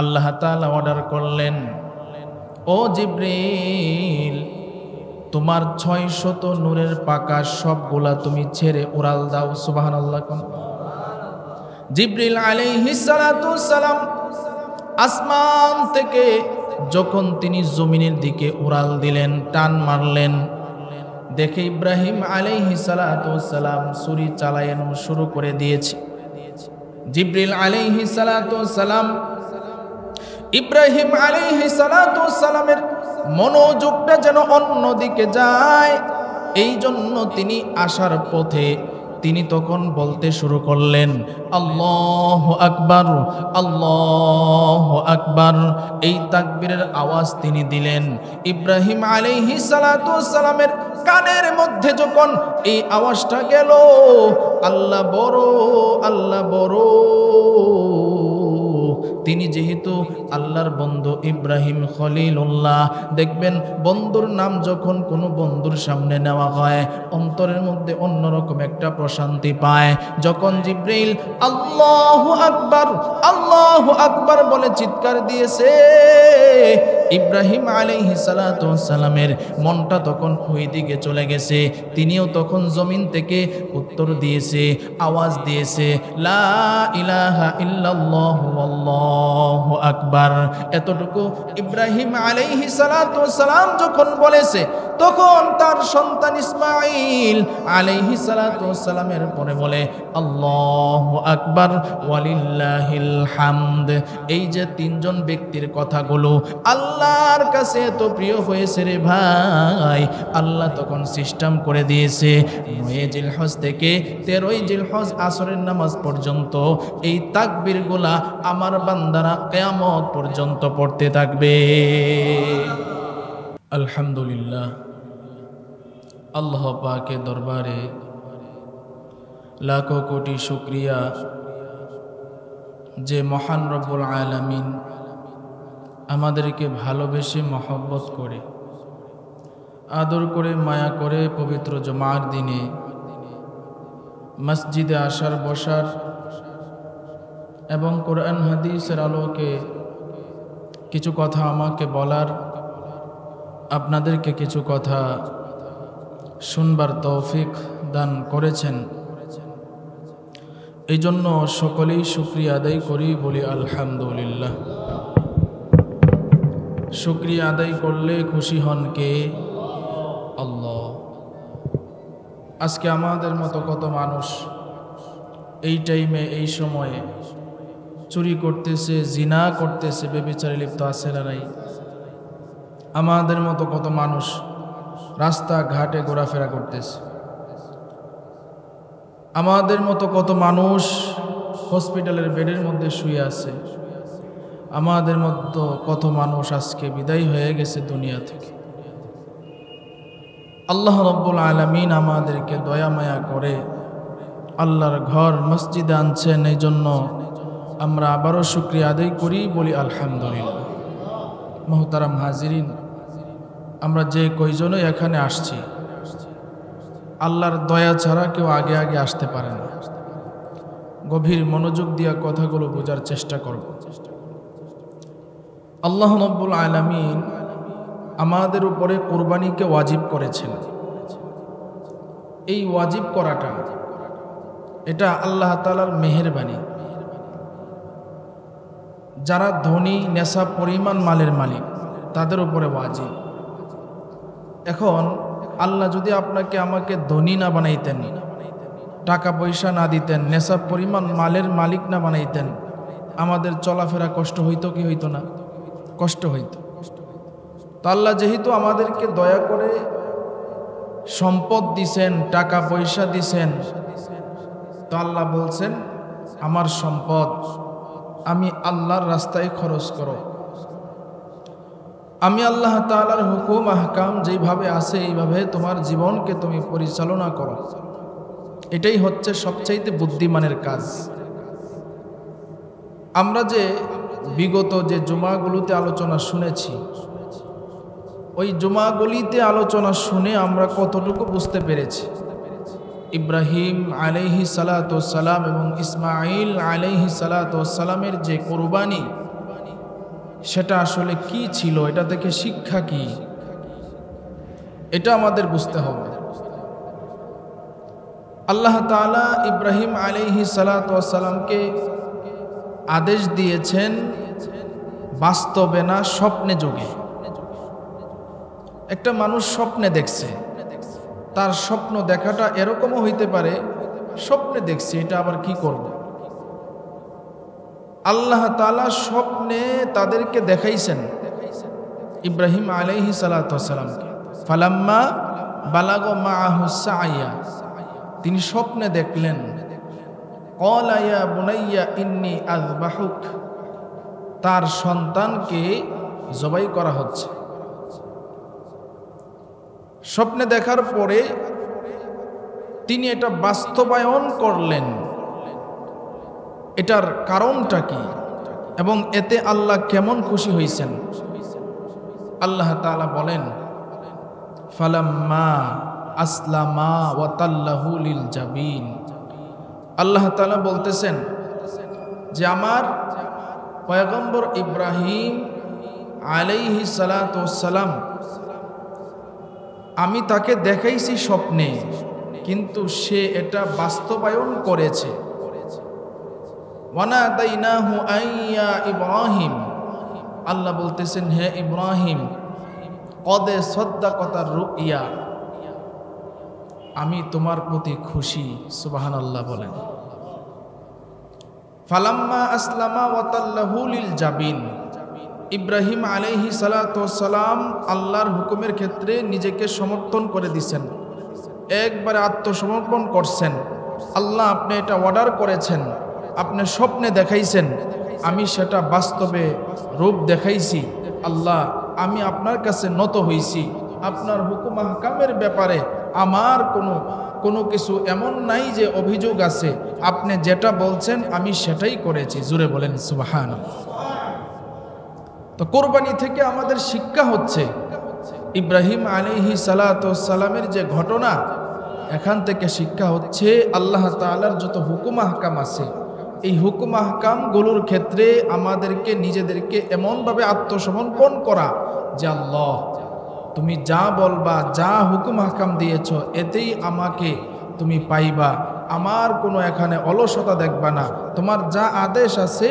আল্লাহ তাআলা অর্ডার করলেন, ও জিবরিল, তোমার 600 নূরের পাকা সবগুলা তুমি ছেড়ে উড়াল দাও। সুবহানাল্লাহ। জিবরিল আলাইহিস সালাতু সালাম আসমান থেকে যখন তিনি জমিনের দিকে উড়াল দিলেন, টান মারলেন, দেখে ইব্রাহিম আলাইহিস সালাতু সালাম ছুরি চালানো শুরু করে দিয়েছে। জিবরিল আলাইহিস সালাতু সালাম ইব্রাহিম আলাইহিস সালাতু সালামের মনোযোগটা যেন অন্যদিকে যায়, এই জন্য তিনি আসার পথে তিনি তখন বলতে শুরু করলেন, আল্লাহু আকবার, আল্লাহু আকবার। এই তাকবীরের আওয়াজ তিনি দিলেন। ইব্রাহিম আলাইহিস সালাতু সালামের কানের মধ্যে যখন এই আওয়াজটা গেল, আল্লাহ বড়, আল্লাহ বড়। তিনি যেহেতু আল্লাহর বন্ধু ইব্রাহিম খলিলুল্লাহ, দেখবেন বন্ধুর নাম যখন কোনো বন্ধুর সামনে নেওয়া হয় অন্তরের মধ্যে অন্যরকম একটা প্রশান্তি পায়। যখন জিবরিল আল্লাহু আকবার, আল্লাহু আকবার বলে চিৎকার দিয়েছে, ইব্রাহিম আলাইহিস সালাতু ওয়াসসালামের মনটা তখন ওই দিকে চলে গেছে। তিনিও তখন জমিন থেকে উত্তর দিয়েছে, আওয়াজ দিয়েছে, লা ইলাহা ইল্লাল্লাহু আল্লাহু আকবার। এতটুকু ইব্রাহিম আলাইহিস সালাতু ওয়াসসালাম যখন বলেছে, তখন তার সন্তান ইসমাঈল আলাইহিস সালাতু ওয়াসসালামের পরে বলে, আল্লাহু আকবার ওয়ালিল্লাহিল হামদ। এই যে তিনজন ব্যক্তির কথাগুলো আল্লাহর কাছে এত প্রিয় হয়েছে রে ভাই, আল্লাহ তখন সিস্টেম করে দিয়েছে 9 জিলহজ থেকে 13 জিলহজ আসরের নামাজ পর্যন্ত এই তাকবীরগুলা আমার বান্দারা কিয়ামত পর্যন্ত পড়তে থাকবে। আলহামদুলিল্লাহ, আল্লাহ পাকের দরবারে লাখো কোটি শুকরিয়া যে মহান রব্বুল আলামিন আমাদেরকে ভালোবেসে মহব্বত করে, আদর করে, মায়া করে পবিত্র জুমার দিনে মসজিদে আসার, বসার এবং কোরআন হাদিসের আলোকে কিছু কথা আমাকে বলার, আপনাদেরকে কিছু কথা শুনবার তৌফিক দান করেছেন। এই জন্য সকলেই শুকরিয়া আদায় করি, বলি আলহামদুলিল্লাহ। শুকরিয়া আদায় করলে খুশি হন কে? আল্লাহ। আজকে আমাদের মতো কত মানুষ এই টাইমে, এই সময়ে চুরি করতেছে, জিনা করতেছে, ব্যভিচারে লিপ্ত আছে না নাই? আমাদের মতো কত মানুষ রাস্তা ঘাটে ঘোরাফেরা করতেছে। আমাদের মতো কত মানুষ হসপিটালের বেডের মধ্যে শুয়ে আছে। আমাদের মতো কত মানুষ আজকে বিদায় হয়ে গেছে দুনিয়া থেকে। আল্লাহ রাব্বুল আলামিন আমাদেরকে দয়া মায়া করে আল্লাহর ঘর মসজিদে আনছেন, এই জন্য আমরা আবারও শুকরিয়া আদায় করি, বলি আলহামদুলিল্লাহ। মুহতারাম হাজিরিন, আমরা যে কয়জনই এখানে আসছি, আল্লাহর দয়া ছাড়া কেউ আগে আগে আসতে পারে না। গভীর মনোযোগ দিয়া কথাগুলো বোঝার চেষ্টা করব। আল্লাহ রাব্বুল আলামিন আমাদের উপরে কুরবানিকে ওয়াজিব করেছেন। এই ওয়াজিব করাটা, এটা আল্লাহ তাআলার মেহেরবানি। যারা ধনী, নেশা পরিমাণ মালের মালিক, তাদের উপরে ওয়াজিব। এখন আল্লাহ যদি আপনাকে আমাকে ধনী না বানাইতেন, টাকা পয়সা না দিতেন, নেশা পরিমাণ মালের মালিক না বানাইতেন, আমাদের চলাফেরা কষ্ট হইতো কি হইতো না? কষ্ট হইতো। তো আল্লাহ যেহেতু আমাদেরকে দয়া করে সম্পদ দিছেন, টাকা পয়সা দিছেন, তো আল্লাহ বলছেন, আমার সম্পদ আমি আল্লাহর রাস্তায় খরচ করো। আমি আল্লাহ তাআলার হুকুম আহকাম যেইভাবে আছে এইভাবে তোমার জীবনকে তুমি পরিচালনা করো। এটাই হচ্ছে সবচাইতে বুদ্ধিমানের কাজ। আমরা যে বিগত যে জুমাগুলোতে আলোচনা শুনেছি, ওই জুমাগুলিতে আলোচনা শুনে আমরা কতটুকু বুঝতে পেরেছি ইব্রাহিম আলাইহিস সালাতু ওয়াস সালাম এবং ইসমাঈল আলাইহিস সালাতু ওয়াস সালামের যে কুরবানি, সেটা আসলে কি ছিল, এটা থেকে শিক্ষা কি, এটা আমাদের বুঝতে হবে। আল্লাহ তাআলা ইব্রাহিম আলাইহিস সালাতু ওয়াস সালামকে আদেশ দিয়েছেন বাস্তবে না, স্বপ্নে যোগে। একটা মানুষ স্বপ্নে দেখছে, তার স্বপ্ন দেখাটা এরকমও হইতে পারে, স্বপ্নে দেখছে এটা আবার কি করব। আল্লাহ তাআলা স্বপ্নে তাদেরকে দেখাইছেন ইব্রাহিম আলাইহিস সালাতু ওয়াস সালামকে। ফালাম্মা বালাগা মাআহু সাইয়া, তিনি স্বপ্নে দেখলেন ক্বালা ইয়া বুনাইয়া ইন্নী আযবাহুক, তার সন্তানকে জবাই করা হচ্ছে। স্বপ্নে দেখার পরে তিনি এটা বাস্তবায়ন করলেন, এটার কারণটা কি এবং এতে আল্লাহ কেমন খুশি হয়েছেন। আল্লাহ তাআলা বলেন ফালাম্মা আসলামা ওয়া তাল্লাহু লিল জাবিন, আল্লাহ তাআলা বলতেছেন যে আমার পয়গম্বর ইব্রাহিম আলাইহিস সালাতু ওয়াস সালাম, আমি তাকে দেখাইছি স্বপ্নে, কিন্তু সে এটা বাস্তবায়ন করেছে। ওয়ানাদাইনাহু আইয়া ইব্রাহিম, আল্লাহ বলতেছেন হে ইব্রাহিম কদ সাদ্দাকাতার রুইয়া, আমি তোমার প্রতি খুশি। সুবহানাল্লাহ বলেন। ফালাম্মা আসলামা ওয়া তাল্লাহু লিল জাবিন, ইব্রাহিম আলাইহিস সালাতু ওয়াস সালাম আল্লাহর হুকুমের ক্ষেত্রে নিজেকে সমর্থন করে দিয়েছেন, একবারে আত্মসমর্পণ করছেন। আল্লাহ আপনি এটা অর্ডার করেছেন, আপনি স্বপ্নে দেখাইছেন, আমি সেটা বাস্তবে রূপ দেখাইছি। আল্লাহ আমি আপনার কাছে নত হইছি, আপনার হুকুম আহকামের ব্যাপারে আমার কোনো কিছু এমন নাই যে অভিযোগ আছে, আপনি যেটা বলছেন আমি সেটাই করেছি। জুড়ে বলেন সুবহানাল্লাহ। তো কোরবানি থেকে আমাদের শিক্ষা হচ্ছে ইব্রাহিম আলাইহিস সালাতু ওয়াস সালামের যে ঘটনা, এখান থেকে শিক্ষা হচ্ছে আল্লাহ তাআলার যত হুকুম আহকাম আছে, এই হুকুম আহকামগুলোর ক্ষেত্রে আমাদেরকে নিজেদেরকে এমনভাবে আত্মসমর্পণ করা যে আল্লাহ তুমি যা বলবা, যা হুকুম আহকাম দিয়েছ এতেই আমাকে তুমি পাইবা, আমার কোনো এখানে অলসতা দেখবা না, তোমার যা আদেশ আছে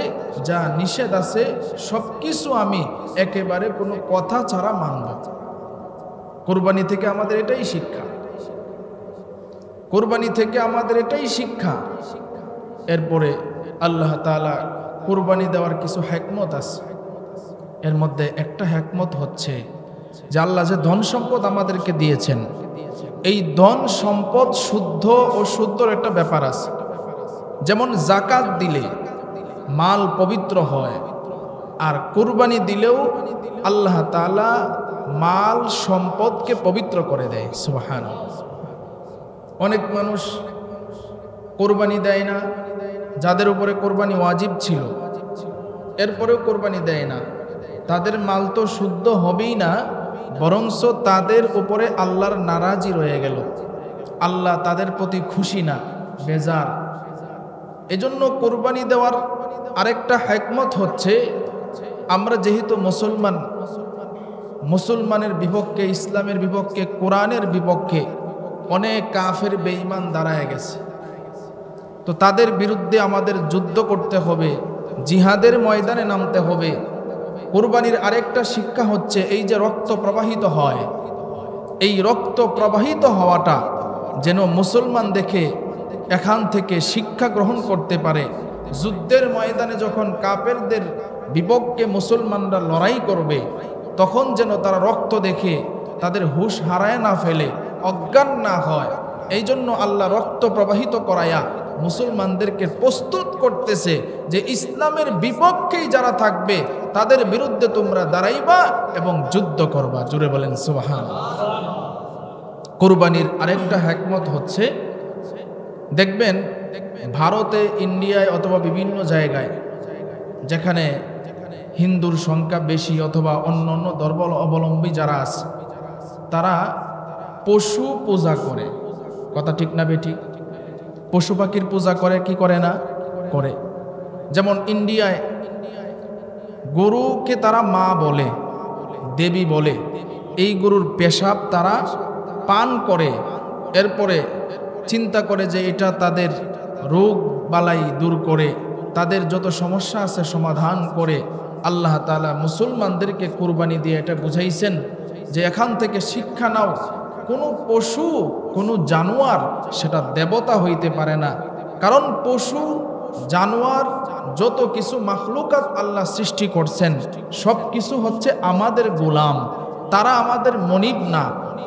যা নিষেধ আছে সব কিছু আমি একেবারে কোনো কথা ছাড়া মানব। কোরবানি থেকে আমাদের এটাই শিক্ষা, কোরবানি থেকে আমাদের এটাই শিক্ষা। এরপরে আল্লাহ তাআলা কোরবানি দেওয়ার কিছু হিকমত আছে, এর মধ্যে একটা হিকমত হচ্ছে যে আল্লাহ যে ধন সম্পদ আমাদেরকে দিয়েছেন, এই ধন সম্পদ শুদ্ধ ও শুদ্ধর একটা ব্যাপার আছে। যেমন জাকাত দিলে মাল পবিত্র হয়, আর কুরবানি দিলেও আল্লাহ তাআলা মাল সম্পদকে পবিত্র করে দেয়। সুবহানাল্লাহ। অনেক মানুষ কোরবানি দেয় না, যাদের উপরে কোরবানি ওয়াজিব ছিল এরপরেও কোরবানি দেয় না, তাদের মাল তো শুদ্ধ হবেই না, বরঞ্চ তাদের উপরে আল্লাহর নারাজি রয়ে গেল, আল্লাহ তাদের প্রতি খুশি না, বেজার। এজন্য কোরবানি দেওয়ার আরেকটা হিকমত হচ্ছে, আমরা যেহেতু মুসলমানের বিপক্ষে, ইসলামের বিপক্ষে, কোরআনের বিপক্ষে অনেক কাফের বেঈমান দাঁড়ায় গেছে, তো তাদের বিরুদ্ধে আমাদের যুদ্ধ করতে হবে, জিহাদের ময়দানে নামতে হবে। কুরবানির আরেকটা শিক্ষা হচ্ছে এই যে রক্ত প্রবাহিত হয়, এই রক্ত প্রবাহিত হওয়াটা যেন মুসলমান দেখে এখান থেকে শিক্ষা গ্রহণ করতে পারে। যুদ্ধের ময়দানে যখন কাফেরদের বিপক্ষে মুসলমানরা লড়াই করবে, তখন যেন তারা রক্ত দেখে তাদের হুঁশ হারায় না ফেলে, অজ্ঞান না হয়। এই জন্য আল্লাহ রক্ত প্রবাহিত করায়া মুসলমানদেরকে প্রস্তুত করতেছে যে ইসলামের বিপক্ষেই যারা থাকবে তাদের বিরুদ্ধে তোমরা দাঁড়াইবা এবং যুদ্ধ করবা। জুড়ে বলেন সুবহানাল্লাহ। কুরবানির আরেকটা হিকমত হচ্ছে, দেখবেন ভারতে, ইন্ডিয়ায় অথবা বিভিন্ন জায়গায় যেখানে হিন্দুর সংখ্যা বেশি অথবা অন্য অন্য ধর্ম অবলম্বী যারা আছে, তারা পশু পূজা করে। কথা ঠিক না বেঠিক? পশু পাখির পূজা করে কি করে না? করে। যেমন ইন্ডিয়ায় গরুকে তারা মা বলে, দেবী বলে। এই গরুর পেশাব তারা পান করে, এরপরে চিন্তা করে যে এটা তাদের রোগ বালাই দূর করে, তাদের যত সমস্যা আছে সমাধান করে। আল্লাহ তাআলা মুসলমানদেরকে কুরবানি দিয়ে এটা বুঝাইছেন যে এখান থেকে শিক্ষা নাও, কোনো পশু, কোনো জানোয়ার সেটা দেবতা হইতে পারে না। কারণ পশু, জানোয়ার, যত কিছু মাখলুকাত আল্লাহ সৃষ্টি করছেন সব কিছু হচ্ছে আমাদের গোলাম, তারা আমাদের মনিব না।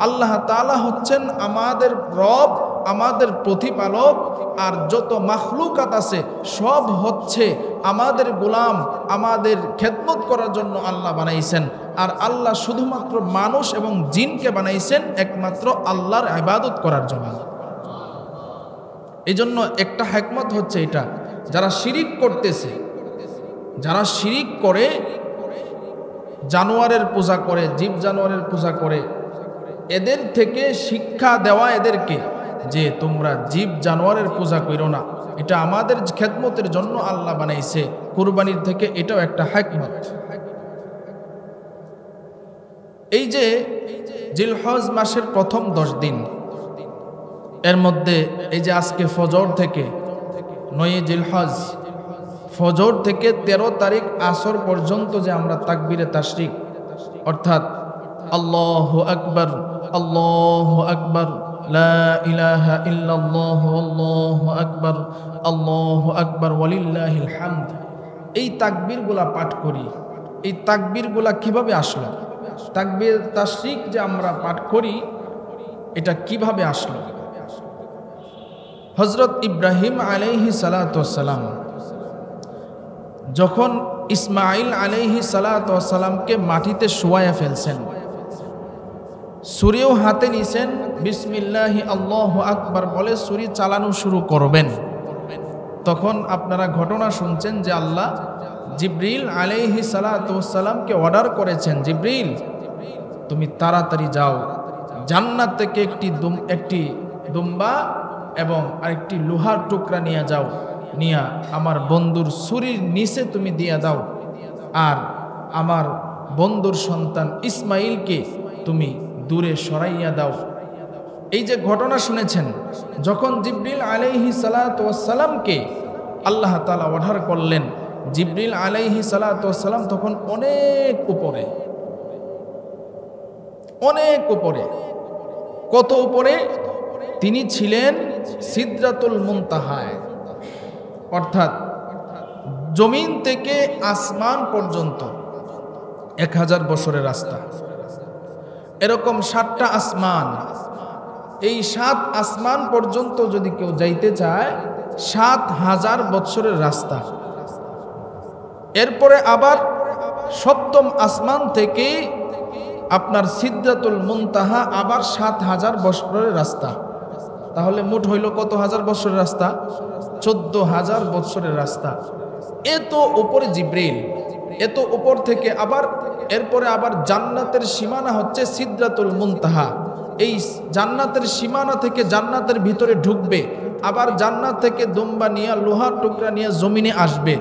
আল্লাহ তাআলা হচ্ছেন আমাদের রব, আমাদের প্রতিপালক। আর যত মাখলুকাত আছে সব হচ্ছে আমাদের গোলাম, আমাদের খেদমত করার জন্য আল্লাহ বানাইছেন। আর আল্লাহ শুধুমাত্র মানুষ এবং জিনকে বানাইছেন একমাত্র আল্লাহর ইবাদত করার জন্য। এই জন্য একটা হিকমত হচ্ছে এটা, যারা শিরিক করতেছে, যারা শিরিক করে, জানোয়ারের পূজা করে, জীব জানোয়ারের পূজা করে, এদের থেকে শিক্ষা দেওয়া এদেরকে যে তোমরা জীব জানোয়ারের পূজা করো না, এটা আমাদের খেদমতের জন্য আল্লাহ বানাইছে। কুরবানির থেকে এটাও একটা হিকমত। এই যে জিলহজ মাসের প্রথম 10 দিন, এর মধ্যে এই যে আজকে ফজর থেকে 9 জিলহজ, ফজর থেকে 13 তারিখ আসর পর্যন্ত যে আমরা তাকবীরে তাশরিক অর্থাৎ আল্লাহু আকবার, আল্লাহু আকবার, লা ইলাহা ইল্লাল্লাহু আল্লাহু আকবার, আল্লাহু আকবার ওয়ালিল্লাহিল হামদ, এই তাকবীরগুলা পাঠ করি। এই তাকবীরগুলা কিভাবে আসলো? তাকবীর তাশরিক যে আমরা পাঠ করি এটা কিভাবে আসলো? হযরত ইব্রাহিম আলাইহিস সালাতু ওয়াস সালাম যখন ইসমাঈল আলাইহিস সালাতু ওয়াস সালামকে মাটিতে শোয়ায়া ফেলছেন, ছুরিও হাতে নিছেন, বিসমিল্লাহি আল্লাহু আকবার বলে ছুরি চালানো শুরু করবেন। তখন আপনারা ঘটনা শুনছেন যে আল্লাহ জিবরিল আলাইহিস সালাতু ওয়াস সালামকে অর্ডার করেছেন, জিবরিল তুমি তাড়াতাড়ি যাও, জান্নাত থেকে একটি দুম্বা এবং আরেকটি লোহার টুকরা নিয়ে যাও, নিয়া আমার বন্ধুর ছুরির নিচে তুমি দিয়ে দাও, আর আমার বন্ধুর সন্তান ইসমাইলকে তুমি দূরে সরাইয়া দাও। এই যে ঘটনা শুনেছেন, যখন জিবরিল আলাইহিস সালাতু ওয়াস সালামকে আল্লাহ তাআলা অর্ডার করলেন, জিবরিল আলাইহিস সালাতু ওয়াস সালাম তখন অনেক উপরে, অনেক উপরে। কত উপরে? তিনি ছিলেন সিদরাতুল মুনতাহায়, অর্থাৎ জমিন থেকে আসমান পর্যন্ত 1000 বছরের রাস্তা। এরকম 7টা আসমান, এই 7 আসমান পর্যন্ত যদি কেউ যাইতে চায় 7000 বছরের রাস্তা। এরপরে আবার 7ম আসমান থেকে আপনার সিদরাতুল মুনতাহা আবার 7000 বছরের রাস্তা। তাহলে মোট হইল কত হাজার বছরের রাস্তা? 14000 বছরের রাস্তা। এত উপরে জিবরিল, এত উপর থেকে আবার এরপরে আবার জান্নাতের সীমানা হচ্ছে সিদরাতুল মুনতাহা। এই জান্নাতের সীমানা থেকে জান্নাতের ভিতরে ঢুকবে, আবার জান্নাত থেকে দুম্বা নিয়ে, লোহার টুকরা নিয়ে জমিনে আসবে।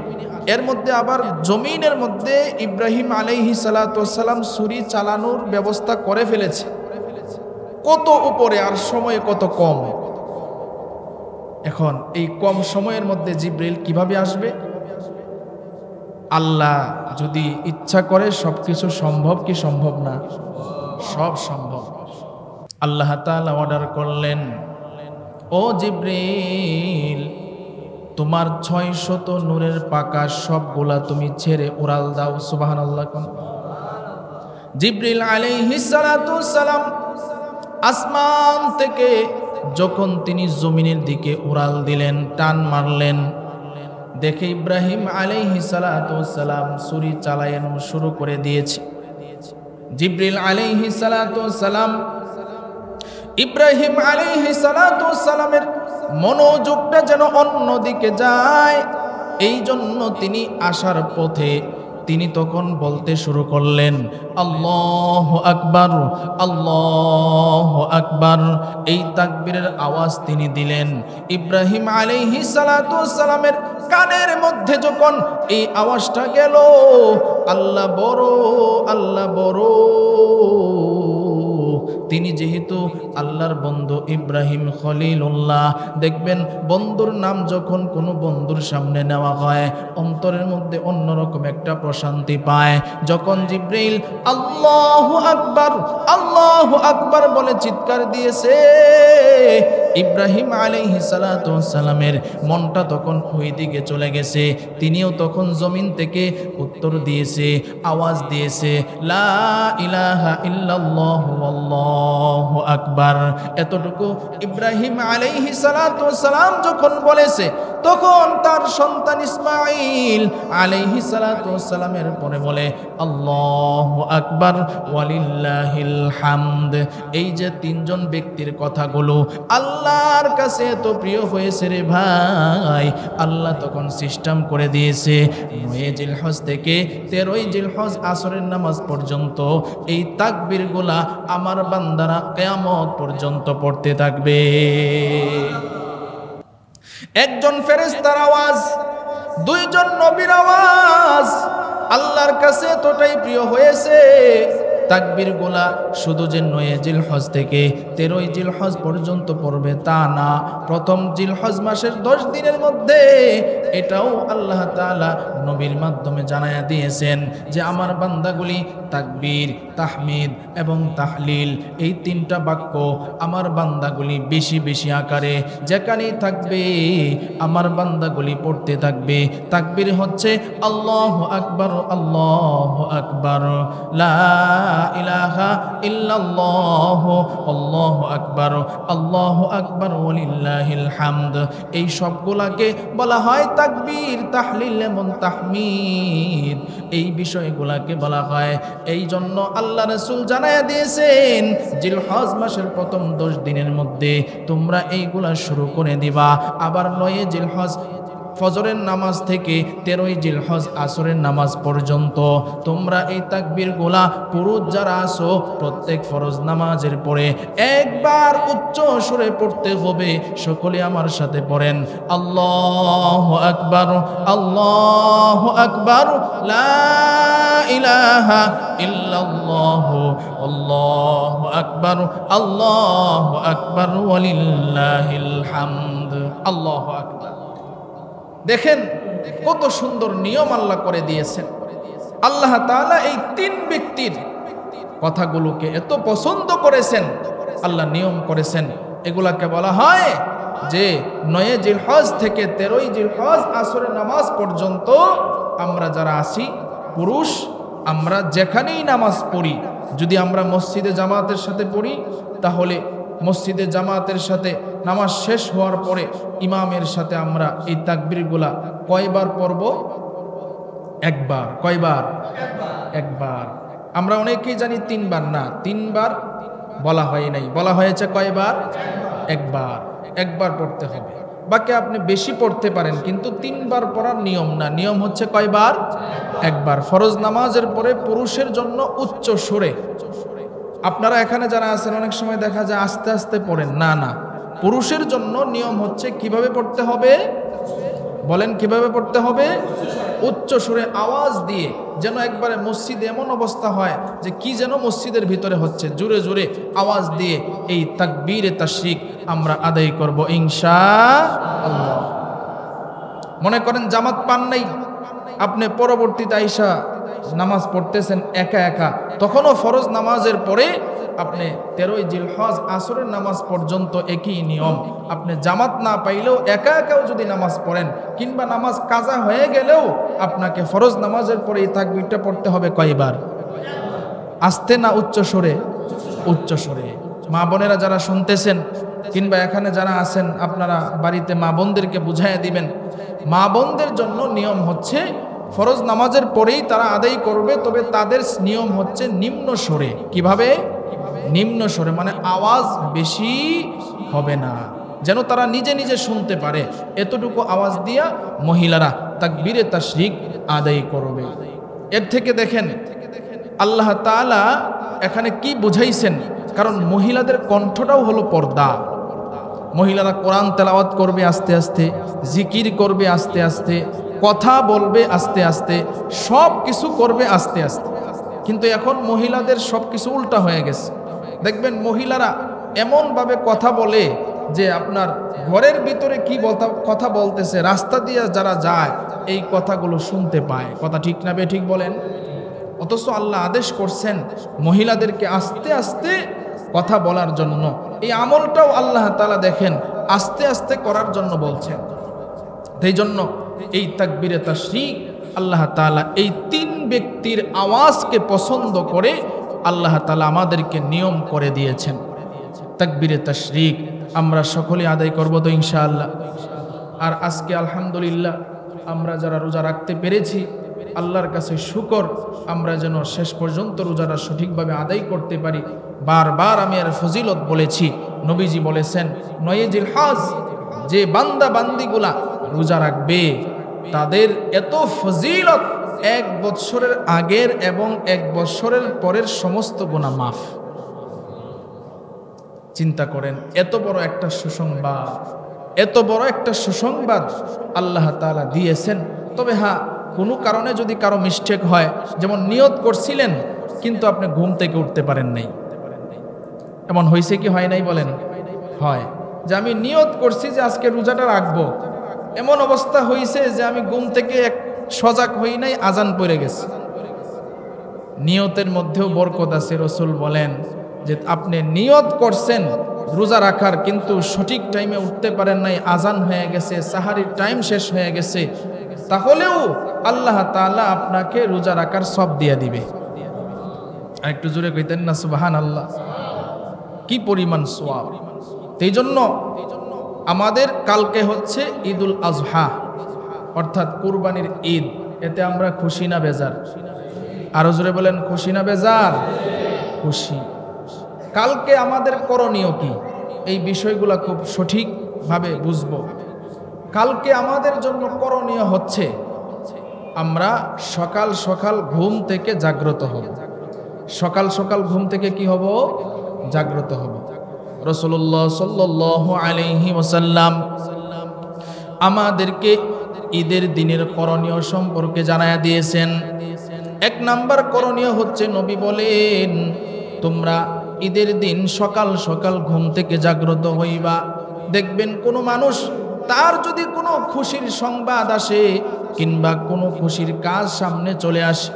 এর মধ্যে আবার জমিনের মধ্যে ইব্রাহিম আলাইহিস সালাতু ওয়াস সালাম ছুরি চালানোর ব্যবস্থা করে ফেলেছে। কত উপরে, আর সময় কত কম। এখন এই কম সময়ের মধ্যে জিবরিল কিভাবে আসবে? আল্লাহ যদি ইচ্ছা করে সবকিছু সম্ভব কি সম্ভব না? সব সম্ভব। আল্লাহ তাআলা অর্ডার করলেন, ও জিবরিল তোমার 600 নূরের পাকা সবগুলা তুমি ছেড়ে উড়াল দাও। সুবহানাল্লাহ। জিবরিল আলাইহিস সালাতু ওয়াস সালাম আসমান থেকে যখন তিনি জমিনের দিকে উড়াল দিলেন, টান মারলেন, দেখে ইব্রাহিম আলাইহিস সালাতু ওয়াস সালাম ছুরি চালানো শুরু করে দিয়েছে। জিবরিল আলাইহিস সালাতু ওয়াস সালাম ইব্রাহিম আলাইহিস সালাতু ওয়াস সালামের মনোযোগটা যেন অন্যদিকে যায়, এই জন্য তিনি আসার পথে তিনি তখন বলতে শুরু করলেন, আল্লাহু আকবার, আল্লাহু আকবার। এই তাকবীরের আওয়াজ তিনি দিলেন। ইব্রাহিম আলাইহিস সালাতু ওয়াস সালামের কানের মধ্যে যখন এই আওয়াজটা গেল, আল্লাহ বড়, আল্লাহ বড়। তিনি যেহেতু আল্লাহর বন্ধু ইব্রাহিম খলিলুল্লাহ, দেখবেন বন্ধুর নাম যখন কোনো বন্ধুর সামনে নেওয়া হয় অন্তরের মধ্যে অন্যরকম একটা প্রশান্তি পায়। যখন জিব্রাইল আল্লাহু আকবার, আল্লাহু আকবার বলে চিৎকার দিয়েছে, ইব্রাহিম আলাইহিস সালাতু ওয়াস সালামের মনটা তখন ওই দিকে চলে গেছে। তিনিও তখন জমিন থেকে উত্তর দিয়েছে, আওয়াজ দিয়েছে, লা ইলাহা ইল্লাল্লাহু আল্লাহু আকবার। এতটুকু ইব্রাহিম আলাইহিস সালাতু ওয়াস সালাম যখন বলেছে, তখন তার সন্তান ইসমাঈল আলাইহিস সালাতু ওয়াস সালামের পরে বলে আল্লাহু আকবার ওয়ালিল্লাহিল হামদ। এই যে তিনজন ব্যক্তির কথাগুলো আল্লাহর কাছে এত প্রিয় হয়েছে রে ভাই, আল্লাহ তখন সিস্টেম করে দিয়েছে 9 জিলহজ থেকে 13 জিলহজ আসরের নামাজ পর্যন্ত এই তাকবীরগুলা আমার বান্দারা কিয়ামত পর্যন্ত পড়তে থাকবে। একজন ফেরেশতার আওয়াজ, দুইজন নবীর আওয়াজ আল্লাহর কাছে এতটাই প্রিয় হয়েছে, তাকবীরগুলা শুধু যে 9 জিলহজ থেকে 13 জিলহজ পর্যন্ত পড়বে তা না, প্রথম জিলহজ মাসের 10 দিনের মধ্যে এটাও আল্লাহ তাআলা নবীর মাধ্যমে জানায়া দিয়েছেন যে আমার বান্দাগুলি তাকবীর, তাহমিদ এবং তাহলিল এই তিনটা বাক্য আমার বান্দাগুলি বেশি বেশি আকারে যেখানেই থাকবে আমার বান্দাগুলি পড়তে থাকবে। তাকবীর হচ্ছে আল্লাহু আকবার, আল্লাহু আকবার, লা ইলাহা ইল্লাল্লাহু আল্লাহু আকবার, আল্লাহু আকবার ওয়ালিল্লাহিল হামদ। এই সবগুলাকে বলা হয় তাকবীর, তাহলিল এবং তাহমিদ। এই বিষয়গুলাকে বলা হয়। এই জন্য আল্লাহ রাসূল জানায়া দিয়েছেন জিলহজ মাসের প্রথম 10 দিনের মধ্যে তোমরা এইগুলা শুরু করে দিবা। আবার 9 জিলহজ ফজরের নামাজ থেকে 13 জিলহজ আসরের নামাজ পর্যন্ত তোমরা এই তাকবীরগুলা পুরুষ যারা আসো প্রত্যেক ফরজ নামাজের পরে একবার উচ্চ সুরে পড়তে হবে। সকলে আমার সাথে পড়েন আল্লাহু আকবার, আল্লাহু আকবার, লা ইলাহা ইল্লাল্লাহু আল্লাহু আকবার, আল্লাহু আকবার ওয়ালিল্লাহিল হামদ। আল্লাহু আকবার। দেখেন কত সুন্দর নিয়ম আল্লাহ করে দিয়েছেন। আল্লাহ তাআলা এই তিন ব্যক্তির কথাগুলোকে এত পছন্দ করেছেন, আল্লাহ নিয়ম করেছেন। এগুলাকে বলা হয় যে 9 জিলহজ থেকে 13 জিলহজ আসরের নামাজ পর্যন্ত আমরা যারা আছি পুরুষ, আমরা যেখানেই নামাজ পড়ি, যদি আমরা মসজিদে জামাতের সাথে পড়ি তাহলে মসজিদে জামাতের সাথে নামাজ শেষ হওয়ার পরে ইমামের সাথে আমরা এই তাকবীরগুলা কয়বার পড়ব? একবার। কয়বার? একবার। আমরা অনেকেই জানি 3 বার, না 3 বার বলা হয় নাই, বলা হয়েছে কয়বার? একবার। একবার পড়তে হবে। বাকি আপনি বেশি পড়তে পারেন কিন্তু 3 বার পড়ার নিয়ম না, নিয়ম হচ্ছে কয়বার? একবার। ফরজ নামাজের পরে পুরুষের জন্য উচ্চ সুরে, আপনারা এখানে যারা আছেন অনেক সময় দেখা যায় আস্তে আস্তে পড়েন, না না, পুরুষের জন্য নিয়ম হচ্ছে কিভাবে পড়তে হবে? বলেন কিভাবে পড়তে হবে? উচ্চ সুরে আওয়াজ দিয়ে, যেন একবারে মসজিদে এমন অবস্থা হয় যে কি যেন মসজিদের ভিতরে হচ্ছে, জোরে জোরে আওয়াজ দিয়ে এই তাকবীরে তাশরিক আমরা আদায় করব ইনশাআল্লাহ। মনে করেন জামাত পান নাই, আপনি পরবর্তীতে আইসা নামাজ পড়তেছেন একা একা, তখনও ফরজ নামাজের পরে আপনি 13 জিলহজ আসরের নামাজ পর্যন্ত একই নিয়ম। আপনি জামাত না পাইলেও একা একাও যদি নামাজ পড়েন কিংবা নামাজ কাজা হয়ে গেলেও আপনাকে ফরজ নামাজের পরে এই তাকবীরটা পড়তে হবে কয়বার? আস্তে না উচ্চ সুরে? উচ্চ সুরে। মা বোনেরা যারা শুনতেছেন কিংবা এখানে যারা আছেন আপনারা বাড়িতে মা বোনদেরকে বুঝাইয়া দিবেন, মা বোনদের জন্য নিয়ম হচ্ছে ফরজ নামাজের পরেই তারা আদায় করবে, তবে তাদের নিয়ম হচ্ছে নিম্ন সুরে। কিভাবে? নিম্ন সুরে, মানে আওয়াজ বেশি হবে না, যেন তারা নিজে নিজে শুনতে পারে, এতটুকু আওয়াজ দিয়া মহিলারা তাকবীরে তাশরিক আদায় করবে। এর থেকে দেখেন আল্লাহ তাআলা এখানে কি বুঝাইছেন, কারণ মহিলাদের কণ্ঠটাও হলো পর্দা। মহিলারা কোরআন তেলাওয়াত করবে আস্তে আস্তে, জিকির করবে আস্তে আস্তে, কথা বলবে আস্তে আস্তে, সব কিছু করবে আস্তে আস্তে। কিন্তু এখন মহিলাদের সব কিছু উল্টা হয়ে গেছে। দেখবেন মহিলারা এমনভাবে কথা বলে যে আপনার ঘরের ভিতরে কি কথা বলতেছে, রাস্তা দিয়ে যারা যায় এই কথাগুলো শুনতে পায়। কথা ঠিক না ঠিক বলেন? অথচ আল্লাহ আদেশ করছেন মহিলাদেরকে আস্তে আস্তে কথা বলার জন্য। এই আমলটাও আল্লাহ তাআলা দেখেন আস্তে আস্তে করার জন্য বলছেন। এই জন্য এই তাকবীরে তাশরিক আল্লাহ তাআলা এই 3 ব্যক্তির আওয়াজকে পছন্দ করে আল্লাহ তাআলা আমাদেরকে নিয়ম করে দিয়েছেন। তাকবীরে তাশরিক আমরা সকলে আদায় করব তো ইনশাআল্লাহ। আর আজকে আলহামদুলিল্লাহ আমরা যারা রোজা রাখতে পেরেছি আল্লাহর কাছে শুকর, আমরা যেন শেষ পর্যন্ত রোজাটা সঠিকভাবে আদায় করতে পারি। বারবার আমি আর ফজিলত বলেছি, নবীজি বলেছেন 9 জিলহজ যে বান্দা বান্দিগুলা রোজা রাখবে তাদের এত ফজিলত 1 বছরের আগের এবং 1 বছরের পরের সমস্ত গুনাহ মাফ। চিন্তা করেন, এত বড় একটা সুসংবাদ, এত বড় একটা সুসংবাদ আল্লাহ তাআলা দিয়েছেন। তবে হ্যাঁ, কোনো কারণে যদি কারো মিস্টেক হয়, যেমন নিয়ত করছিলেন কিন্তু আপনি ঘুম থেকে উঠতে পারেন নাই, এমন হয়েছে কি হয় নাই বলেন? হয়। যে আমি নিয়ত করছি যে আজকে রোজাটা রাখবো, এমন অবস্থা হয়েছে যে আমি ঘুম থেকে সজাগ হই নাই, আজান পড়ে গেছে। নিয়তের মধ্যেও বরকত আছে। রাসূল বলেন যে আপনি নিয়ত করছেন রোজা রাখার, কিন্তু সঠিক টাইমে উঠতে পারেন নাই, আজান হয়ে গেছে, সাহারির টাইম শেষ হয়ে গেছে, তাহলেও আল্লাহ তাআলা আপনাকে রোজা রাখার সওয়াব দিয়ে দিবে। আর একটু জোরে কইতেন না সুবহানাল্লাহ? কি পরিমাণ সওয়াব! এই জন্য আমাদের কালকে হচ্ছে ঈদুল আজহা, অর্থাৎ কুরবানির ঈদ। এতে আমরা খুশি না বেজার? আরো জোরে বলেন, খুশি না বেজার? খুশি। কালকে আমাদের করণীয় কি, এই বিষয়গুলো খুব সঠিকভাবে বুঝব। কালকে আমাদের জন্য করণীয় হচ্ছে আমরা সকাল সকাল ঘুম থেকে জাগ্রত হব। সকাল সকাল ঘুম থেকে কি হব? জাগ্রত হব। রাসূলুল্লাহ সাল্লাল্লাহু আলাইহি ওয়াসাল্লাম আমাদেরকে ঈদের দিনের করণীয় সম্পর্কে জানায়া দিয়েছেন। 1 নাম্বার করণীয় হচ্ছে, নবী বলেন তোমরা ঈদের দিন সকাল সকাল ঘুম থেকে জাগ্রত হইবা। দেখবেন কোনো মানুষ, তার যদি কোনো খুশির সংবাদ আসে কিংবা কোনো খুশির কাজ সামনে চলে আসে,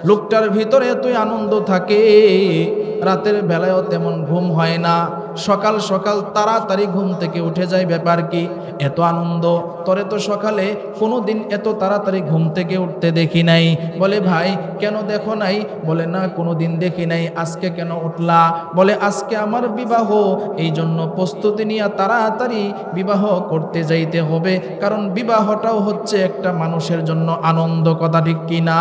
লোকটার ভিতরে এতই আনন্দ থাকে, রাতের বেলায়ও তেমন ঘুম হয় না, সকাল সকাল তাড়াতাড়ি ঘুম থেকে উঠে যায়। ব্যাপার কি? এত আনন্দ, তোরে তো সকালে কোনো দিন এত তাড়াতাড়ি ঘুম থেকে উঠতে দেখি নাই। বলে ভাই কেন দেখো নাই? বলে না কোনো দিন দেখি নাই। আজকে কেন উঠলা? বলে আজকে আমার বিবাহ, এই জন্য প্রস্তুতি নিয়ে তাড়াতাড়ি বিবাহ করতে যাইতে হবে, কারণ বিবাহটাও হচ্ছে একটা মানুষের জন্য আনন্দ। কথা ঠিক কিনা?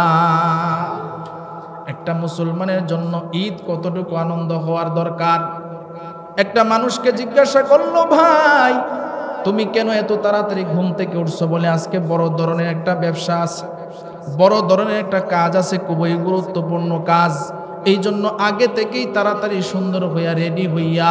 একটা মুসলমানের জন্য ঈদ কতটুকু আনন্দ হওয়ার দরকার। একটা মানুষকে জিজ্ঞাসা করলো, ভাই তুমি কেন এত তাড়াতাড়ি ঘুম থেকে উঠছো? বলে আজকে বড় ধরনের একটা ব্যবসা আছে, বড় ধরনের একটা কাজ আছে, খুবই গুরুত্বপূর্ণ কাজ, এই জন্য আগে থেকেই তাড়াতাড়ি সুন্দর হইয়া রেডি হইয়া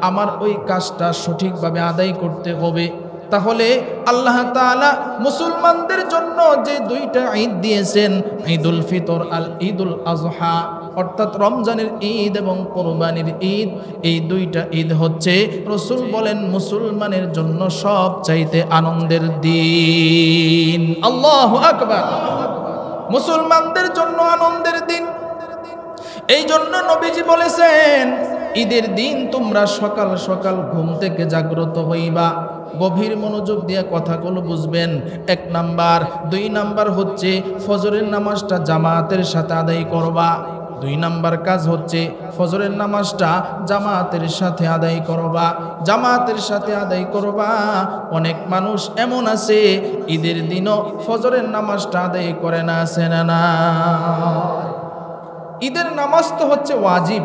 আমার ওই কাজটা সঠিকভাবে আদায় করতে হবে। তাহলে আল্লাহ তাআলা মুসলমানদের জন্য যে 2টা ঈদ দিয়েছেন, ঈদুল ফিতর আর ঈদুল আজহা, অর্থাৎ রমজানের ঈদ এবং কোরবানির ঈদ, এই 2টা ঈদ হচ্ছে রাসূল বলেন মুসলমানের জন্য সবচাইতে আনন্দের দিন। আল্লাহু আকবার! মুসলমানদের জন্য আনন্দের দিন। এই জন্য নবীজি বলেছেন ঈদের দিন তোমরা সকাল সকাল ঘুম থেকে জাগ্রত হইবা। গভীর মনোযোগ দিয়ে কথাগুলো বুঝবেন। 1 নাম্বার। 2 নাম্বার হচ্ছে ফজরের নামাজটা জামাতের সাথে আদায় করবা। 2 নাম্বার কাজ হচ্ছে ফজরের নামাজটা জামাতের সাথে আদায় করবা। জামাতের সাথে আদায় করবা। অনেক মানুষ এমন আছে ঈদের দিনও ফজরের নামাজটা আদায় করে না, আছে না? ঈদের নামাজ তো হচ্ছে ওয়াজিব,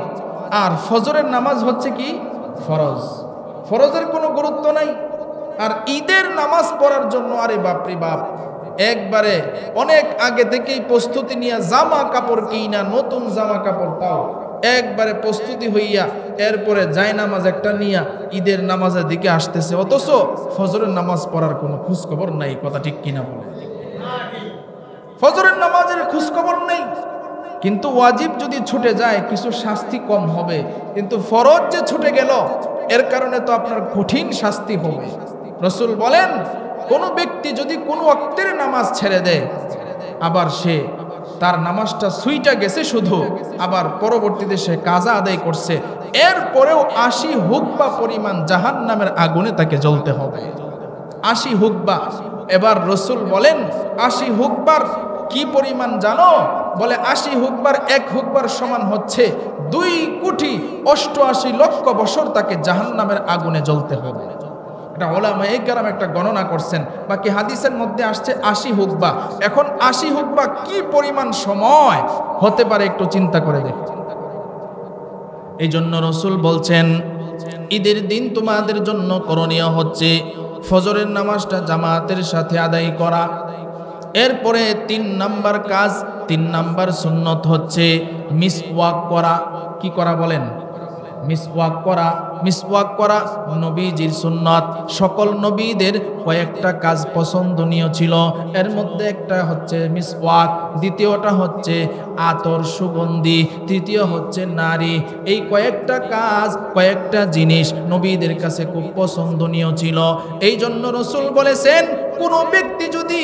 আর ফজরের নামাজ হচ্ছে কি? ফরজ। ফরজের কোনো গুরুত্ব নাই। আর ঈদের নামাজ পড়ার জন্য আরে বাপরে বাপ, একবারে অনেক আগে থেকেই প্রস্তুতি নিয়ে জামা কাপড় কিনা, নতুন জামা কাপড় তাও একবারে প্রস্তুতি হইয়া এরপরে জায়নামাজ একটা নিয়া ঈদের নামাজের দিকে আসতেছে, অথচ ফজরের নামাজ পড়ার কোনো খোঁজখবর নাই। কথা ঠিক কিনা বলে? ফজরের নামাজের খোঁজখবর নেই। কিন্তু ওয়াজিব যদি ছুটে যায় কিছু শাস্তি কম হবে, কিন্তু ফরজ যে ছুটে গেল এর কারণে তো আপনার কঠিন শাস্তি হবে। রাসূল বলেন, কোনো ব্যক্তি যদি কোনো ওয়াক্তের নামাজ ছেড়ে দেয়, আবার সে তার নামাজটা সুইটা গেছে শুধু, আবার পরবর্তীতে সে কাজা আদায় করছে, এরপরেও 80 হুকবা পরিমাণ জাহান্নামের আগুনে তাকে জ্বলতে হবে। 80 হুকবা। এবার রাসূল বলেন 80 হুকবার কি পরিমাণ জানো? বলে 80 হুকবার 1 হুকবার সমান হচ্ছে 2,88,00,000 বছর তাকে জাহান্নামের আগুনে জ্বলতে হবে। এটা ওলামায়ে কেরাম একটা গণনা করছেন। বাকি হাদিসের মধ্যে আসছে 80 হুকবা। এখন 80 হুকবা কি পরিমাণ সময় হতে পারে একটু চিন্তা করে দেখুন। এই জন্য রাসূল বলছেন, ঈদের দিন তোমাদের জন্য করণীয় হচ্ছে ফজরের নামাজটা জামাতের সাথে আদায় করা। এরপরে 3 নাম্বার কাজ, 3 নাম্বার সুন্নত হচ্ছে মিসওয়াক করা। কি করা বলেন? মিসওয়াক করা। মিসওয়াক করা নবীজির সুন্নত। সকল নবীদের কয়েকটা কাজ পছন্দনীয় ছিল, এর মধ্যে একটা হচ্ছে মিসওয়াক, দ্বিতীয়টা হচ্ছে আতর সুগন্ধি, তৃতীয় হচ্ছে নারী। এই কয়েকটা কাজ, কয়েকটা জিনিস নবীদের কাছে খুব পছন্দনীয় ছিল। এই জন্য রাসূল বলেছেন, কোনো ব্যক্তি যদি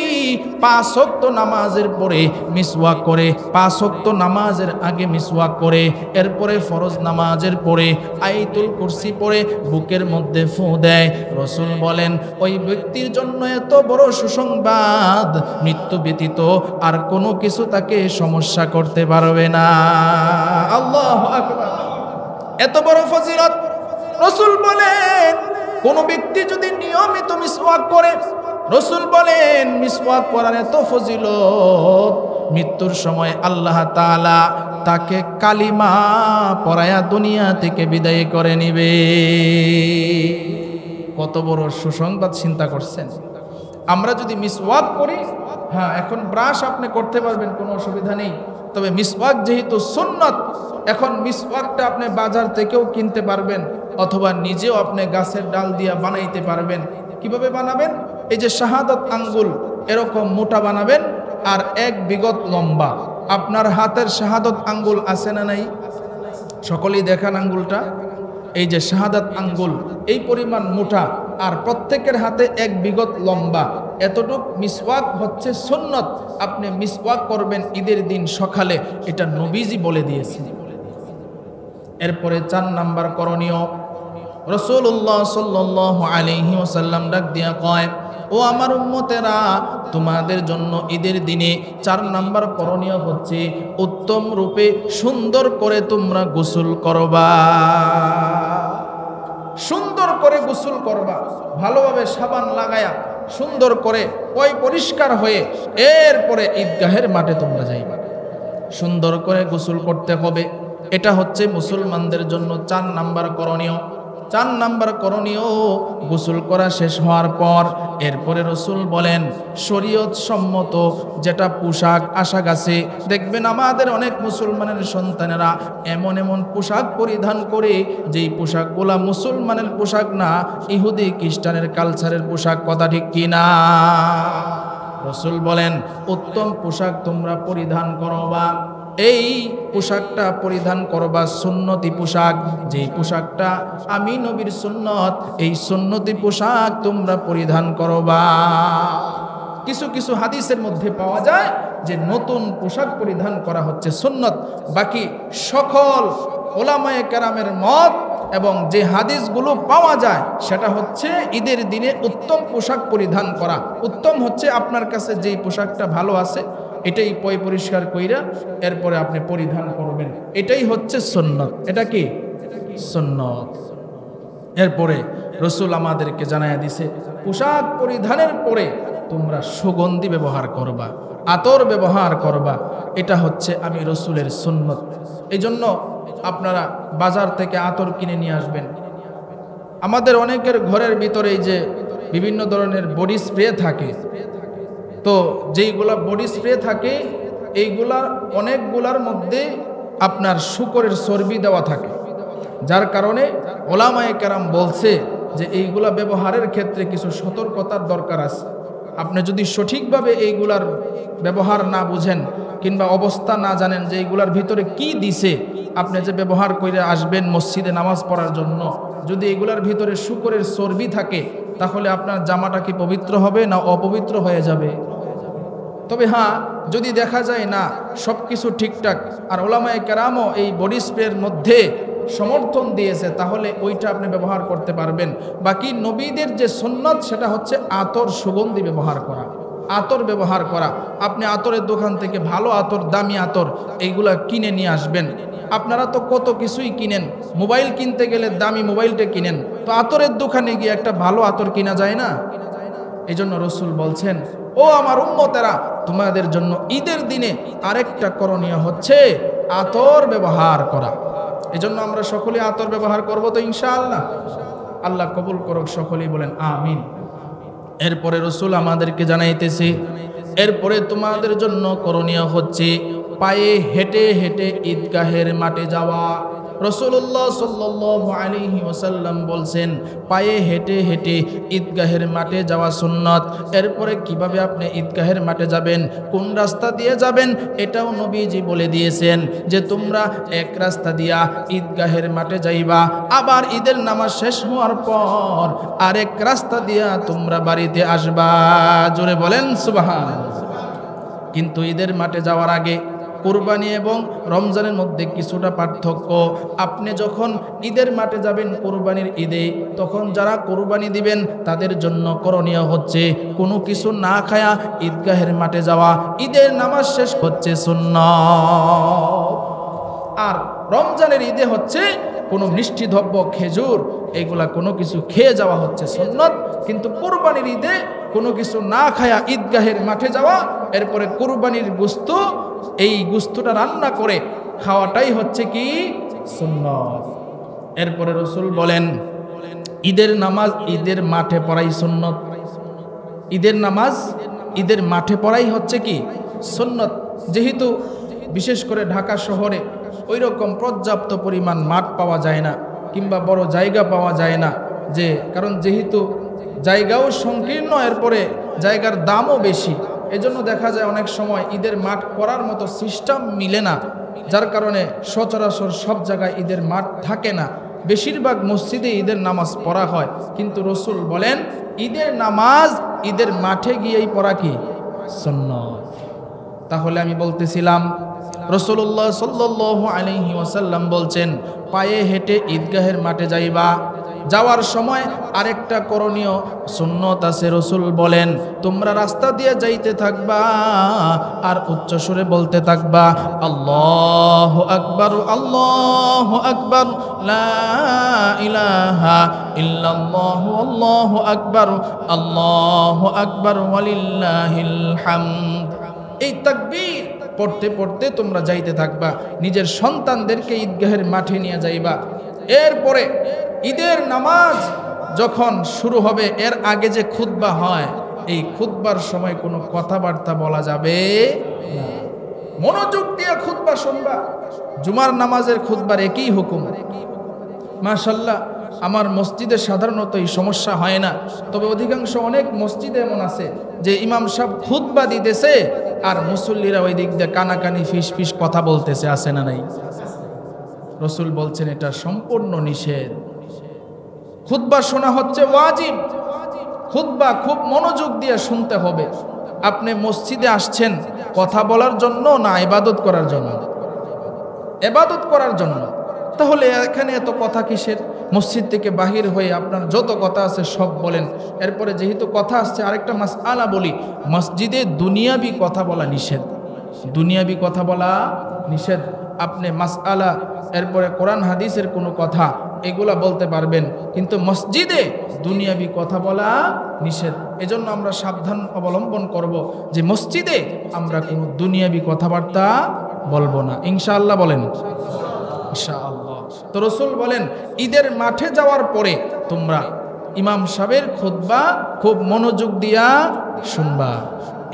5 ওয়াক্ত নামাজের পরে মিসওয়াক করে, 5 ওয়াক্ত নামাজের আগে মিসওয়াক করে, এরপরে ফরজ নামাজের পরে আয়াতুল কুরসি পড়ে বুকের মধ্যে ফু দেয়, রাসূল বলেন ওই ব্যক্তির জন্য এত বড় সুসংবাদ, মৃত্যু ব্যতীত আর কোনো কিছু তাকে সমস্যা করতে পারবে না। আল্লাহু আকবার! এত বড় ফজিলত। রাসূল বলেন কোন ব্যক্তি যদি নিয়মিত মিসওয়াক করে, রাসূল বলেন মিসওয়াক করার এত ফজিলত, মৃত্যুর সময় আল্লাহ তাআলা তাকে কালিমা পড়ায়া দুনিয়া থেকে বিদায় করে নিবে। কত বড় সুসংবাদ চিন্তা করছেন। আমরা যদি মিসওয়াক করি, হ্যাঁ এখন ব্রাশ আপনি করতে পারবেন, কোনো অসুবিধা নেই, তবে মিসওয়াক যেহেতু সুন্নত, এখন মিসওয়াকটা আপনি বাজার থেকেও কিনতে পারবেন, অথবা নিজেও আপনি গাছের ডাল দিয়ে বানাইতে পারবেন। কিভাবে বানাবেন? এই যে শাহাদাত আঙ্গুল এরকম মোটা বানাবেন, আর 1 বিগত লম্বা। আপনার হাতের শাহাদাত আঙ্গুল আছে না নাই? সকলেই দেখান আঙ্গুলটা। এই যে শাহাদাত আঙ্গুল এই পরিমাণ মোটা, আর প্রত্যেকের হাতে 1 বিগত লম্বা। এতটুক মিসওয়াক হচ্ছে সুন্নত। আপনি মিসওয়াক করবেন ঈদের দিন সকালে, এটা নবীজি বলে দিয়েছেন। এরপরে 4 নাম্বার করণীয়, রাসূলুল্লাহ সাল্লাল্লাহু আলাইহি ওয়াসাল্লাম ডাক দিয়া কয়, ও আমার উম্মতেরা, তোমাদের জন্য ঈদের দিনে 4 নাম্বার করণীয় হচ্ছে উত্তম রূপে সুন্দর করে তোমরা গোসল করবা। সুন্দর করে গোসল করবা, ভালোভাবে সাবান লাগায়া সুন্দর করে পরিষ্কার হয়ে এরপরে ঈদগাহের মাঠে তোমরা যাইবা। সুন্দর করে গোসল করতে হবে। এটা হচ্ছে মুসলমানদের জন্য 4 নাম্বার করণীয়। 4 নাম্বার করণীয়, গোসল করা শেষ হওয়ার পর এরপরে রাসূল বলেন শরীয়ত সম্মত যেটা পোশাক আশাক আছে, দেখবেন আমাদের অনেক মুসলমানের সন্তানেরা এমন এমন পোশাক পরিধান করে যেই পোশাকগুলা মুসলমানের পোশাক না, ইহুদি খ্রিস্টানের কালচারের পোশাক। কথা ঠিক কিনা? রাসূল বলেন উত্তম পোশাক তোমরা পরিধান করবা। এই পোশাকটা পরিধান করবা সুন্নতি পোশাক, যেই পোশাকটা আমি নবীর সুন্নত, এই সুন্নতি পোশাক তোমরা পরিধান করবা। কিছু কিছু হাদিসের মধ্যে পাওয়া যায় যে নতুন পোশাক পরিধান করা হচ্ছে সুন্নত। বাকি সকল ওলামায়ে কেরামের মত এবং যে হাদিসগুলো পাওয়া যায় সেটা হচ্ছে ঈদের দিনে উত্তম পোশাক পরিধান করা। উত্তম হচ্ছে আপনার কাছে যেই পোশাকটা ভালো আছে এটাই পরিষ্কার কইরা এরপরে আপনি পরিধান করবেন, এটাই হচ্ছে সুন্নত। এটা কি সুন্নত? এরপরে রাসূল আমাদেরকে জানায়া দিছে পোশাক পরিধানের পরে তোমরা সুগন্ধি ব্যবহার করবা, আতর ব্যবহার করবা। এটা হচ্ছে আমি রাসূলের সুন্নত। এই জন্য আপনারা বাজার থেকে আতর কিনে নিয়ে আসবেন। আমাদের অনেকের ঘরের ভিতরে এই যে বিভিন্ন ধরনের বডি স্প্রে থাকে, তো যেইগুলা বডি স্প্রে থাকে এইগুলা অনেকগুলার মধ্যে আপনার শূকরের চর্বি দেওয়া থাকে, যার কারণে ওলামায়ে কেরাম বলছে যে এইগুলা ব্যবহারের ক্ষেত্রে কিছু সতর্কতার দরকার আছে। আপনি যদি সঠিকভাবে এইগুলার ব্যবহার না বুঝেন কিংবা অবস্থা না জানেন যে এইগুলার ভিতরে কি দিছে, আপনি যে ব্যবহার করে আসবেন মসজিদে নামাজ পড়ার জন্য, যদি এগুলার ভিতরে শূকরের চর্বি থাকে তাহলে আপনার জামাটা কি পবিত্র হবে না অপবিত্র হয়ে যাবে? তবে হ্যাঁ, যদি দেখা যায় না সব কিছু ঠিকঠাক আর ওলামায়ে কেরামও এই বডি স্প্রের মধ্যে সমর্থন দিয়েছে, তাহলে ওইটা আপনি ব্যবহার করতে পারবেন। বাকি নবীদের যে সুন্নাত সেটা হচ্ছে আতর, সুগন্ধি ব্যবহার করা, আতর ব্যবহার করা। আপনি আতরের দোকান থেকে ভালো আতর, দামি আতর এইগুলা কিনে নিয়ে আসবেন। আপনারা তো কত কিছুই কিনেন, মোবাইল কিনতে গেলে দামি মোবাইলটা কিনেন, তো আতরের দোকানে গিয়ে একটা ভালো আতর কিনা যায় না? এই জন্য রসুল বলছেন, ও আমার উম্মতেরা, তোমাদের জন্য ঈদের দিনে আরেকটা করণীয় হচ্ছে আতর ব্যবহার করা। এই জন্য আমরা সকলে আতর ব্যবহার করব তো ইনশাআল্লাহ। আল্লাহ কবুল করুক, সকলেই বলেন আমিন। এরপরে রসুল আমাদেরকে জানাইতেছে, এরপরে তোমাদের জন্য করণীয় হচ্ছে পায়ে হেঁটে হেঁটে ঈদগাহের মাঠে যাওয়া। রাসূলুল্লাহ সাল্লাল্লাহু আলাইহি ওয়াসাল্লাম বলছেন পায়ে হেঁটে হেঁটে ঈদগাহের মাঠে যাওয়া সুন্নাত। এরপরে কিভাবে আপনি ঈদগাহের মাঠে যাবেন, কোন রাস্তা দিয়ে যাবেন, এটাও নবীজি বলে দিয়েছেন যে তোমরা এক রাস্তা দিয়া ঈদগাহের মাঠে যাইবা, আবার ঈদের নামাজ শেষ হওয়ার পর আরেক রাস্তা দিয়া তোমরা বাড়িতে আসবা। জোরে বলেন সুবহানাল্লাহ। কিন্তু ঈদের মাঠে যাওয়ার আগে কুরবানি এবং রমজানের মধ্যে কিছুটা পার্থক্য। আপনি যখন ঈদের মাঠে যাবেন কুরবানির ঈদে, তখন যারা কুরবানি দিবেন তাদের জন্য করণীয় হচ্ছে কোনো কিছু না খায়া ঈদগাহের মাঠে যাওয়া। ঈদের নামাজ শেষ হচ্ছে সুন্নাত। আর রমজানের ঈদে হচ্ছে কোনো মিষ্টি দ্রব্য, খেজুর, এগুলা কোনো কিছু খেয়ে যাওয়া হচ্ছে সুন্নাত। কিন্তু কুরবানির ঈদে কোনো কিছু না খায়া ঈদগাহের মাঠে যাওয়া, এরপরে কুরবানির গোশত, এই গোশতটা রান্না করে খাওয়াটাই হচ্ছে কি সুন্নাত। এরপরে রাসূল বলেন ঈদের নামাজ ঈদের মাঠে পড়াই সুন্নাত। ঈদের নামাজ ঈদের মাঠে পড়াই হচ্ছে কি সুন্নাত। যেহেতু বিশেষ করে ঢাকা শহরে ওই রকম পর্যাপ্ত পরিমাণ মাঠ পাওয়া যায় না কিংবা বড় জায়গা পাওয়া যায় না, যে কারণ যেহেতু জায়গাও সংকীর্ণ, এরপরে জায়গার দামও বেশি, এজন্য দেখা যায় অনেক সময় ঈদের মাঠ করার মতো সিস্টেম মিলে না, যার কারণে সচরাচর সব জায়গায় ঈদের মাঠ থাকে না। বেশিরভাগ মসজিদে ঈদের নামাজ পড়া হয়, কিন্তু রাসূল বলেন ঈদের নামাজ ঈদের মাঠে গিয়েই পড়া কি সুন্নাত। তাহলে আমি বলতেছিলাম রাসূলুল্লাহ সাল্লাল্লাহু আলাইহি ওয়াসাল্লাম বলছেন পায়ে হেঁটে ঈদগাহের মাঠে যাইবা। যাওয়ার সময় আরেকটা করণীয় সুন্নত আছে। রাসূল বলেন তোমরা রাস্তা দিয়ে যাইতে থাকবা আর উচ্চ সুরে বলতে থাকবা আল্লাহু আকবার, আল্লাহু আকবার, লা ইলাহা ইল্লাল্লাহু, আল্লাহু আকবার, আল্লাহু আকবার, ওয়ালিল্লাহিল হামদ। এই তাকবীর পড়তে পড়তে তোমরা যাইতে থাকবা, নিজের সন্তানদেরকে ঈদগাহের মাঠে নিয়ে যাইবা। এরপরে ঈদের নামাজ যখন শুরু হবে, এর আগে যে খুতবা হয়, এই খুতবার সময় কোনো কথাবার্তা বলা যাবে না। মনোযোগ দিয়ে খুতবা শুনবা। জুমার নামাজের খুতবার একই হুকুম। মাশাআল্লাহ, আমার মসজিদে সাধারণত এই সমস্যা হয় না, তবে অধিকাংশ অনেক মসজিদে এমন আছে যে ইমাম সাহেব খুতবা দিতেছে আর মুসল্লিরা ওই দিক দিয়ে কানাকানি ফিস ফিস কথা বলতেছে, আছে না নাই? রাসূল বলছেন এটা সম্পূর্ণ নিষেধ। খুতবা শোনা হচ্ছে ওয়াজিব। খুতবা খুব মনোযোগ দিয়ে শুনতে হবে। আপনি মসজিদে আসছেন কথা বলার জন্য না ইবাদত করার জন্য? ইবাদত করার জন্য। তাহলে এখানে এত কথা কিসের? মসজিদ থেকে বাহির হয়ে আপনার যত কথা আছে সব বলেন। এরপরে যেহেতু কথা আসছে, আরেকটা মাসআলা বলি, মসজিদে দুনিয়াবি কথা বলা নিষেধ। দুনিয়াবি কথা বলা নিষেধ। আপনি মাসআলা, এরপরে কোরআন হাদিসের কোনো কথা, এগুলা বলতে পারবেন, কিন্তু মসজিদে দুনিয়াবি কথা বলা নিষেধ। এজন্য আমরা সাবধান অবলম্বন করব যে মসজিদে আমরা কোনো দুনিয়াবি কথাবার্তা বলবো না, ইনশাআল্লাহ বলেন ইনশাআল্লাহ। তো রাসূল বলেন ঈদের মাঠে যাওয়ার পরে তোমরা ইমাম সাহেবের খুতবা খুব মনোযোগ দিয়া শুনবা।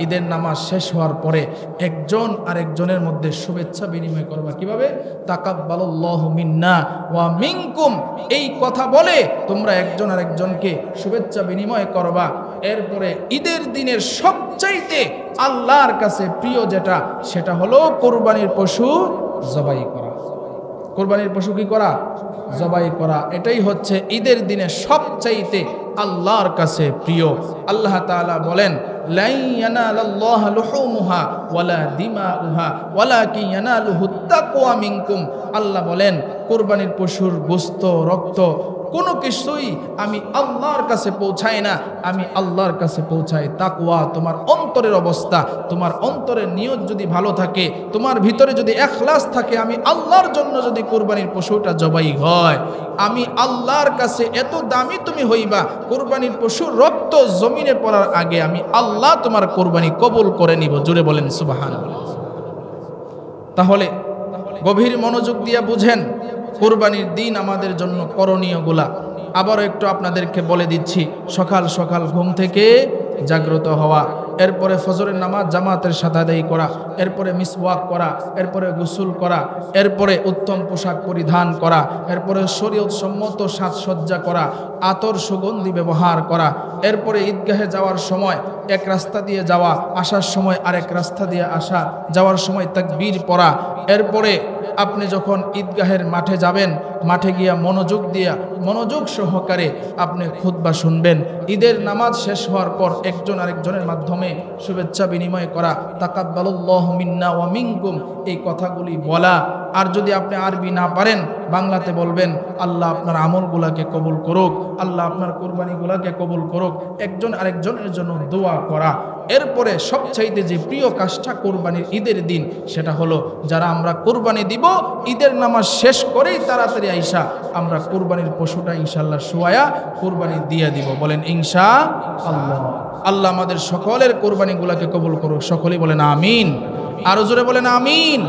ঈদের নামাজ শেষ হওয়ার পরে একজন আরেকজনের মধ্যে শুভেচ্ছা বিনিময় করবা। কিভাবে? তাকাব্বালাল্লাহু মিন্না ওয়া মিনকুম, এই কথা বলে তোমরা একজন আরেকজনকে শুভেচ্ছা বিনিময় করবা। এরপরে ঈদের দিনের সবচাইতে আল্লাহর কাছে প্রিয় যেটা, সেটা হলো কোরবানির পশু জবাই করা। কোরবানির পশু কি করা? জবাই করা। এটাই হচ্ছে ঈদের দিনে সবচাইতে আল্লাহর কাছে প্রিয়। আল্লাহ তাআলা বলেন, লা ইয়ানালাল্লাহু লুহুমুহা ওয়ালা দিমাউহা ওয়ালাকিন ইয়ানালুহুত তাকওয়া মিনকুম। আল্লাহ বলেন, কোরবানির পশুর গোশত, রক্ত কোনো কিছুই আমি আল্লাহর কাছে পৌঁছাই না, আমি আল্লাহর কাছে পৌঁছাই তাকওয়া। তোমার অন্তরের অবস্থা, তোমার অন্তরের নিয়ত যদি ভালো থাকে, তোমার ভিতরে যদি ইখলাস থাকে, আমি আল্লাহর জন্য যদি কোরবানির পশুটা জবাই হয়, আমি আল্লাহর কাছে এত দামি তুমি হইবা, কোরবানির পশুর রক্ত জমিনে পড়ার আগে আমি আল্লাহ তোমার কোরবানি কবুল করে নিব। জোরে বলেন সুবহানাল্লাহ। তাহলে গভীর মনোযোগ দিয়ে বুঝেন কোরবানির দিন আমাদের জন্য করণীয়গুলা। আবারও একটু আপনাদেরকে বলে দিচ্ছি। সকাল সকাল ঘুম থেকে জাগ্রত হওয়া, এরপরে ফজরের নামাজ জামাতের সাথে আদায় করা, এরপরে মিসওয়াক করা, এরপরে গোসল করা, এরপরে উত্তম পোশাক পরিধান করা, এরপরে শরীয়ত সম্মত সাজসজ্জা করা, আতর সুগন্ধি ব্যবহার করা, এরপরে ঈদগাহে যাওয়ার সময় এক রাস্তা দিয়ে যাওয়া, আসার সময় আরেক রাস্তা দিয়ে আসা, যাওয়ার সময় তাকবীর পড়া। এরপরে আপনি যখন ঈদগাহের মাঠে যাবেন, মাঠে গিয়া মনোযোগ সহকারে আপনি খুতবা শুনবেন। ঈদের নামাজ শেষ হওয়ার পর একজন আরেকজনের মাধ্যমে শুভেচ্ছা বিনিময় করা, তাকাব্বালাল্লাহু মিন্না ওয়া মিনকুম, এই কথাগুলি বলা। আর যদি আপনি আরবি না পারেন, বাংলাতে বলবেন, আল্লাহ আপনার আমলগুলাকে কবুল করুক, আল্লাহ আপনার কোরবানিগুলাকে কবুল করুক, একজন আরেকজনের জন্য দোয়া করা। এরপরে সবচাইতে যে প্রিয় কাজটা কোরবানির ঈদের দিন, সেটা হলো যারা আমরা কোরবানি দিব, ঈদের নামাজ শেষ করেই তাড়াতাড়ি আইসা আমরা কোরবানির পশুটা ইনশাআল্লাহ শুয়ায়া কোরবানি দিয়ে দিব। বলেন ইনশাআল্লাহ। আল্লাহ আমাদের সকলের কোরবানিগুলাকে কবুল করুক। সকলেই বলেন আমিন। আরো জোরে বলেন আমিন।